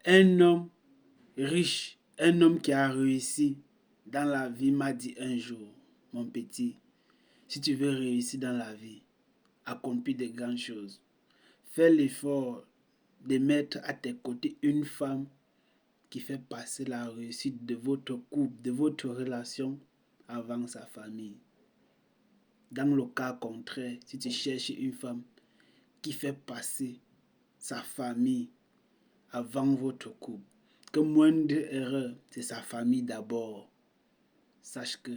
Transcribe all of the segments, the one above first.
Un homme riche, un homme qui a réussi dans la vie m'a dit un jour, mon petit, si tu veux réussir dans la vie, accomplir de grandes choses, fais l'effort de mettre à tes côtés une femme qui fait passer la réussite de votre couple, de votre relation avant sa famille. Dans le cas contraire, si tu cherches une femme qui fait passer sa famille avant votre couple, que moindre erreur, c'est sa famille d'abord, sache que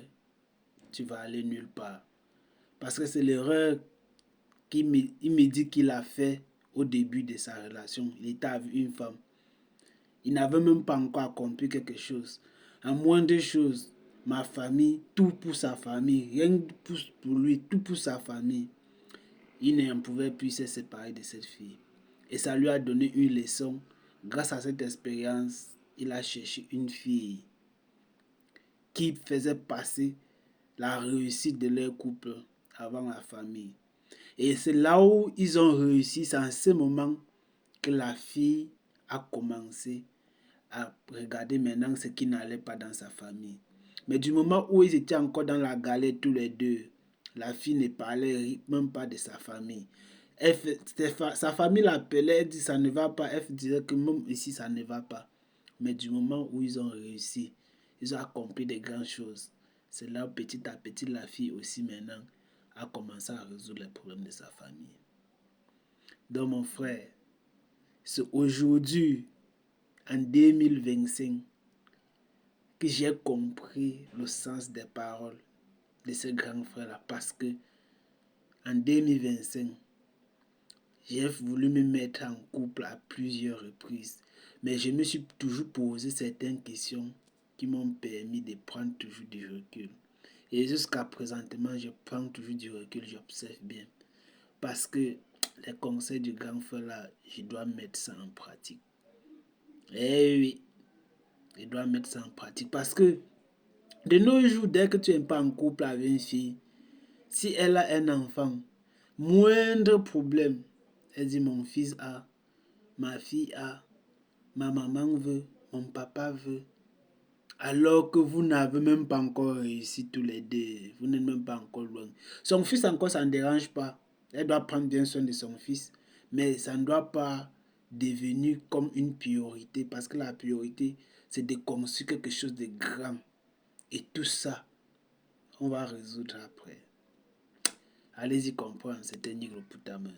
tu vas aller nulle part. Parce que c'est l'erreur il me dit qu'il a fait au début de sa relation. Il était avec une femme. Il n'avait même pas encore accompli quelque chose. En moindre chose, ma famille, tout pour sa famille, rien pour lui, tout pour sa famille. Il ne pouvait plus se séparer de cette fille. Et ça lui a donné une leçon. Grâce à cette expérience, il a cherché une fille qui faisait passer la réussite de leur couple avant la famille. Et c'est là où ils ont réussi. C'est en ce moment que la fille a commencé à regarder maintenant ce qui n'allait pas dans sa famille. Mais du moment où ils étaient encore dans la galère tous les deux, la fille ne parlait même pas de sa famille. Sa famille l'appelait, elle dit ça ne va pas. Elle disait que même ici ça ne va pas. Mais du moment où ils ont réussi, ils ont accompli de grandes choses. C'est là où petit à petit la fille aussi maintenant a commencé à résoudre les problèmes de sa famille. Donc mon frère, c'est aujourd'hui, en 2025, que j'ai compris le sens des paroles de ce grand frère-là. Parce que en 2025, j'ai voulu me mettre en couple à plusieurs reprises. Mais je me suis toujours posé certaines questions qui m'ont permis de prendre toujours du recul. Et jusqu'à présentement, je prends toujours du recul, j'observe bien. Parce que les conseils du grand frère là, je dois mettre ça en pratique. Eh oui, je dois mettre ça en pratique. Parce que de nos jours, dès que tu n'es pas en couple avec une fille, si elle a un enfant, moindre problème, elle dit mon fils a, ma fille a, ma maman veut, mon papa veut. Alors que vous n'avez même pas encore réussi tous les deux. Vous n'êtes même pas encore loin. Son fils encore, ça ne dérange pas. Elle doit prendre bien soin de son fils. Mais ça ne doit pas devenir comme une priorité. Parce que la priorité, c'est de construire quelque chose de grand. Et tout ça, on va résoudre après. Allez-y comprendre, c'était Nigro Poutame.